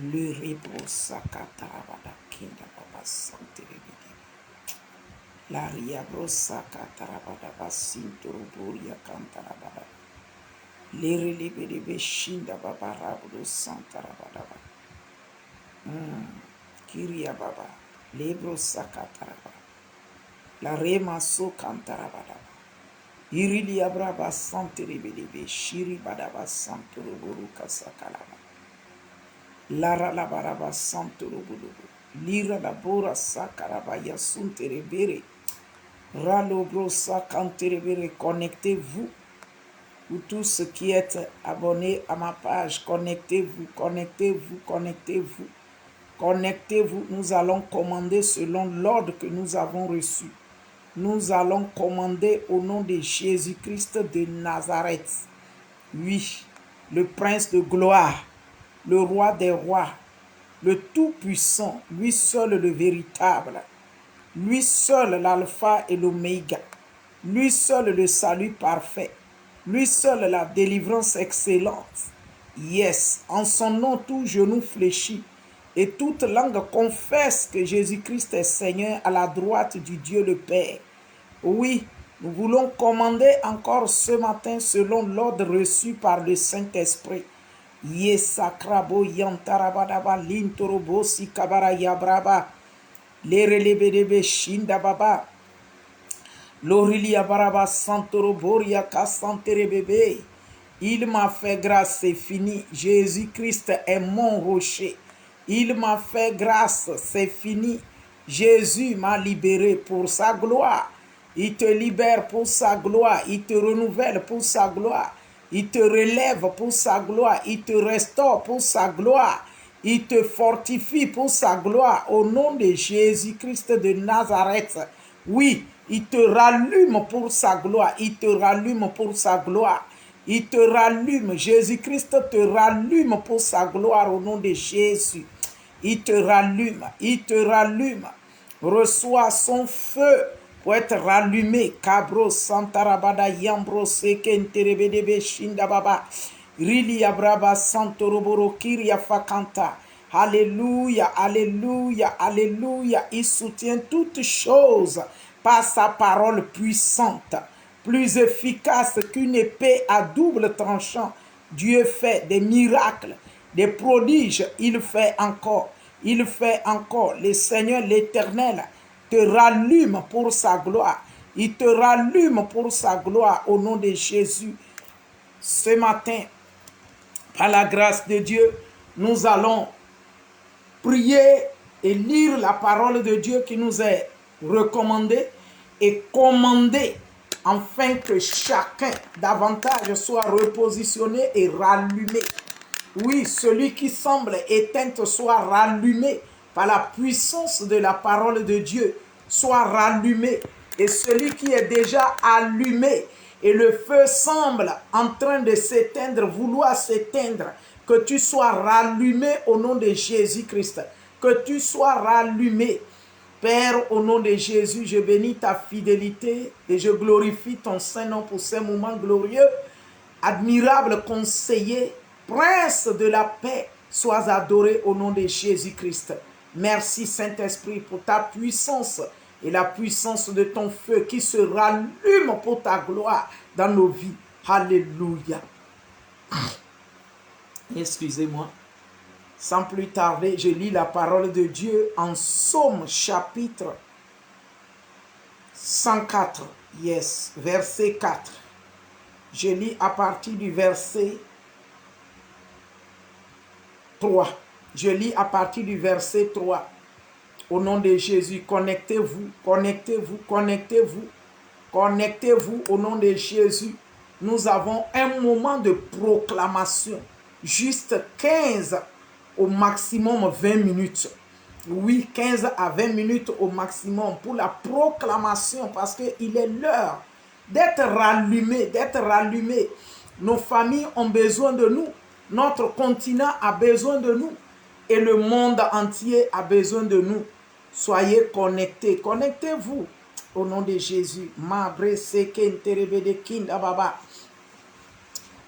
Le rebo sakatarabada kinda baba santerebede. La riabro sakatarabada basinturuburia kantarabada. Le relebede beshinda baba rabro santarabada. Kiria baba. Lebro sakatarabada. La rema so kantarabada. Irilia braba santerebede shiri badaba santuruburu kasakalaba. Lara la baraba santuruburu. Lira la bora sakaraba yasunterebere. Ralo brosa kanterebere. Connectez-vous. Vous tous ceux qui êtes abonnés à ma page, connectez-vous, connectez-vous, connectez-vous. Connectez-vous. Nous allons commander selon l'ordre que nous avons reçu. Nous allons commander au nom de Jésus-Christ de Nazareth. Oui, le prince de gloire, le roi des rois, le tout-puissant, lui seul le véritable, lui seul l'alpha et l'oméga, lui seul le salut parfait, lui seul la délivrance excellente. Yes, en son nom tout genou fléchit et toute langue confesse que Jésus-Christ est Seigneur à la droite du Dieu le Père. Oui, nous voulons commander encore ce matin selon l'ordre reçu par le Saint-Esprit. Yesakrabo yantarabadaba lintorobo sikabara yabraba lerelebedebe shindababa lorilia baraba santoroboria kasanterebebe. Il m'a fait grâce, c'est fini. Jésus-Christ est mon rocher. Il m'a fait grâce, c'est fini. Jésus m'a libéré pour sa gloire. Il te libère pour sa gloire. Il te renouvelle pour sa gloire. Il te relève pour sa gloire. Il te restaure pour sa gloire. Il te fortifie pour sa gloire. Au nom de Jésus-Christ de Nazareth. Oui, il te rallume pour sa gloire. Il te rallume pour sa gloire. Il te rallume. Jésus-Christ te rallume pour sa gloire au nom de Jésus. Il te rallume. Il te rallume. Reçois son feu pour être rallumé. Kabro santarabada yambro sekenterebedebe shindababa. Rili abraba santoroboro kiria fakanta. Alléluia, alléluia, alléluia. Il soutient toutes choses par sa parole puissante, plus efficace qu'une épée à double tranchant. Dieu fait des miracles, des prodiges. Il fait encore. Il fait encore. Le Seigneur, l'Éternel, te rallume pour sa gloire. Il te rallume pour sa gloire au nom de Jésus. Ce matin, par la grâce de Dieu, nous allons prier et lire la parole de Dieu qui nous est recommandée et commandée afin que chacun davantage soit repositionné et rallumé. Oui, celui qui semble éteint soit rallumé par la puissance de la parole de Dieu, soit rallumé. Et celui qui est déjà allumé et le feu semble en train de s'éteindre, vouloir s'éteindre, que tu sois rallumé au nom de Jésus-Christ. Que tu sois rallumé. Père, au nom de Jésus, je bénis ta fidélité et je glorifie ton Saint-Nom pour ces moments glorieux. Admirable conseiller, prince de la paix, sois adoré au nom de Jésus-Christ. Merci Saint-Esprit pour ta puissance et la puissance de ton feu qui se rallume pour ta gloire dans nos vies. Alléluia. Excusez-moi. Sans plus tarder, je lis la parole de Dieu en Psaume chapitre 104. Yes, verset 4. Je lis à partir du verset 3. Je lis à partir du verset 3. Au nom de Jésus, connectez-vous, connectez-vous, connectez-vous, connectez-vous au nom de Jésus. Nous avons un moment de proclamation, juste 15 au maximum 20 minutes. Oui, 15 à 20 minutes au maximum pour la proclamation parce qu'il est l'heure d'être rallumé, d'être rallumé. Nos familles ont besoin de nous, notre continent a besoin de nous et le monde entier a besoin de nous. Soyez connectés. Connectez-vous au nom de Jésus. Mabre seken terebede kinda baba.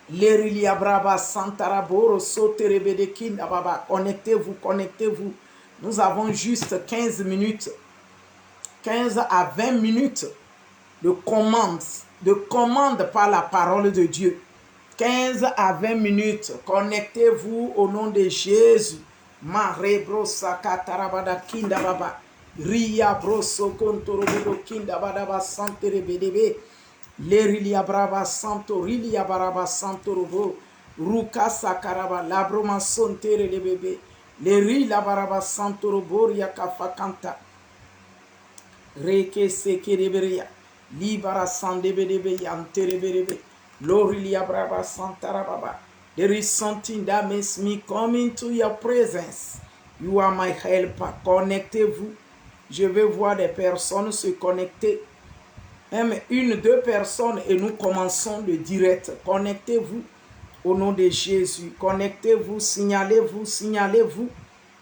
Lerilia braba santaraboro soterebede kinda baba. Connectez-vous, connectez-vous. Nous avons juste 15 minutes. 15 à 20 minutes de commande par la parole de Dieu. 15 à 20 minutes. Connectez-vous au nom de Jésus. Marebro sakatarabada kinda baba. Ria broso kontorobodo kinda badaba santerebedebe. Lerilia braba santo rilia baraba santo robo. Ruka sakaraba labroma sontere le bebe. Leri la baraba santo robo ria kafakanta. Reke sekereberia. Libara sandebedebe yanterebedebe. Lorilia braba santarababa. There is something that makes me come into your presence. You are my helper. Connectez-vous. Je vais voir des personnes se connecter. Même une, deux personnes et nous commençons le direct. Connectez-vous au nom de Jésus. Connectez-vous, signalez-vous, signalez-vous.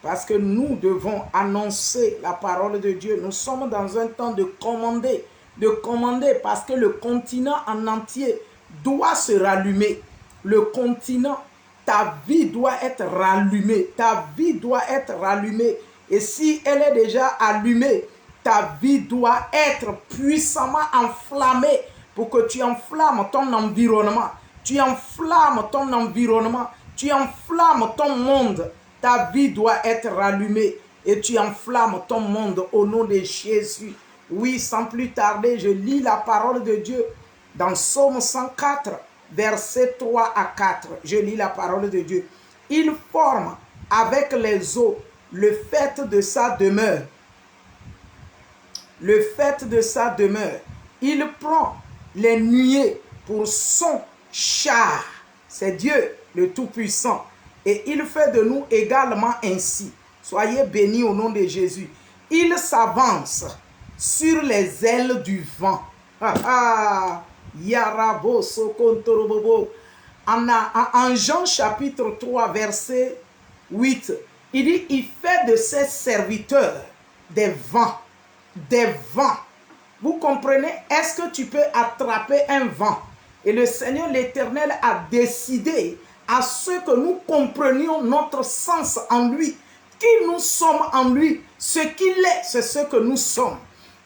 Parce que nous devons annoncer la parole de Dieu. Nous sommes dans un temps de commander parce que le continent en entier doit se rallumer. Le continent, ta vie doit être rallumée. Ta vie doit être rallumée. Et si elle est déjà allumée, ta vie doit être puissamment enflammée pour que tu enflammes ton environnement. Tu enflammes ton environnement. Tu enflammes ton monde. Ta vie doit être rallumée et tu enflammes ton monde au nom de Jésus. Oui, sans plus tarder, je lis la parole de Dieu dans Psaume 104, versets 3 à 4. Je lis la parole de Dieu. Il forme avec les eaux le fait de sa demeure. Le fait de sa demeure. Il prend les nuées pour son char. C'est Dieu le Tout-Puissant. Et il fait de nous également ainsi. Soyez bénis au nom de Jésus. Il s'avance sur les ailes du vent. En Jean chapitre 3, verset 8, il dit, il fait de ses serviteurs des vents. Des vents. Vous comprenez? Est-ce que tu peux attraper un vent? Et le Seigneur l'Éternel a décidé à ce que nous comprenions notre sens en lui, qui nous sommes en lui, ce qu'il est, c'est ce que nous sommes.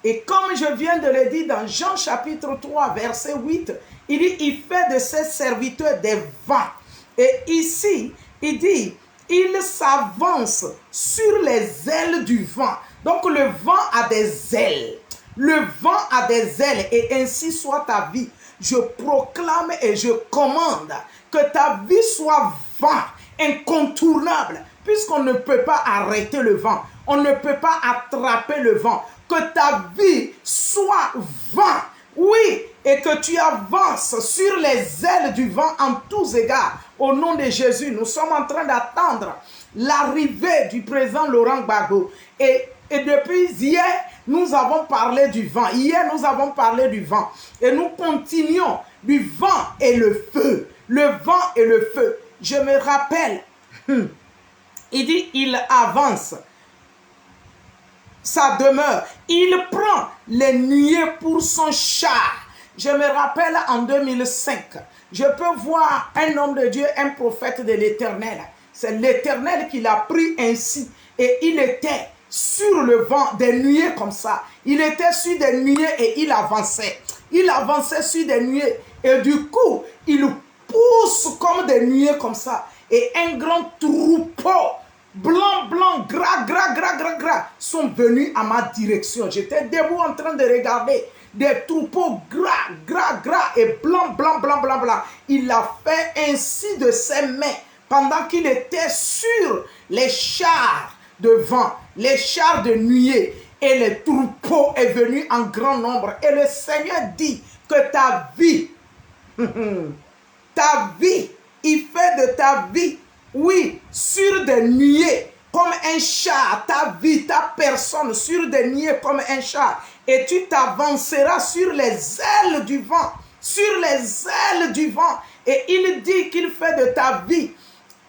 Et comme je viens de le dire dans Jean chapitre 3, verset 8, il dit, il fait de ses serviteurs des vents. Et ici, il dit, il s'avance sur les ailes du vent. Donc le vent a des ailes. Le vent a des ailes et ainsi soit ta vie. Je proclame et je commande que ta vie soit vent, incontournable, puisqu'on ne peut pas arrêter le vent. On ne peut pas attraper le vent. Que ta vie soit vent. Oui, et que tu avances sur les ailes du vent en tous égards. Au nom de Jésus, nous sommes en train d'attendre l'arrivée du président Laurent Gbagbo. Et depuis hier, nous avons parlé du vent. Hier, nous avons parlé du vent. Et nous continuons du vent et le feu. Le vent et le feu. Je me rappelle, il dit, il avance sa demeure. Il prend les nuées pour son char. Je me rappelle en 2005, je peux voir un homme de Dieu, un prophète de l'Éternel. C'est l'Éternel qui l'a pris ainsi. Et il était sur le vent, des nuées comme ça. Il était sur des nuées et il avançait. Il avançait sur des nuées. Et du coup, il pousse comme des nuées comme ça. Et un grand troupeau, blanc, gras, sont venus à ma direction. J'étais debout en train de regarder des troupeaux gras et blanc. Il a fait ainsi de ses mains pendant qu'il était sur les chars de vent, les chars de nuée, et le troupeau est venu en grand nombre. Et le Seigneur dit que ta vie, il fait de ta vie, oui, sur des nuées comme un char, ta vie, ta personne sur des nuées comme un char, et tu t'avanceras sur les ailes du vent, sur les ailes du vent. Et il dit qu'il fait de ta vie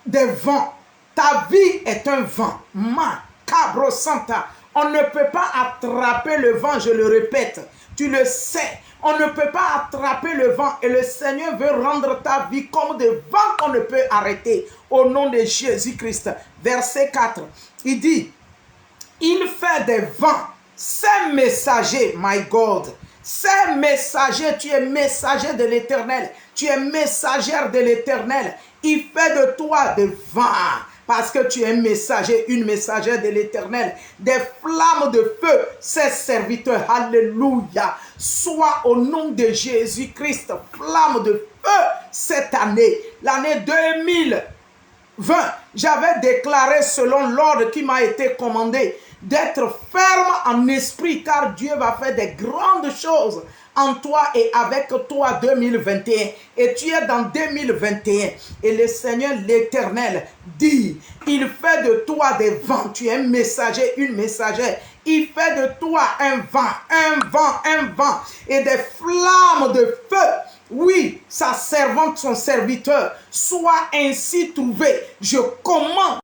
des vents. Ta vie est un vent. Ma cabro santa. On ne peut pas attraper le vent, je le répète. Tu le sais. On ne peut pas attraper le vent et le Seigneur veut rendre ta vie comme des vents qu'on ne peut arrêter. Au nom de Jésus-Christ. Verset 4. Il dit, il fait des vents, ces messagers, my God, ces messagers, tu es messager de l'Éternel, tu es messagère de l'Éternel, il fait de toi des vents, parce que tu es messager, une messagère de l'Éternel, des flammes de feu, ses serviteurs, alléluia, soit au nom de Jésus-Christ, flammes de feu cette année, l'année 2020, j'avais déclaré selon l'ordre qui m'a été commandé d'être ferme en esprit car Dieu va faire des grandes choses en toi et avec toi 2021 et tu es dans 2021 et le Seigneur l'Éternel dit, il fait de toi des vents, tu es un messager, une messagère, il fait de toi un vent et des flammes de feu. Oui, sa servante, son serviteur, soit ainsi trouvé. Je commande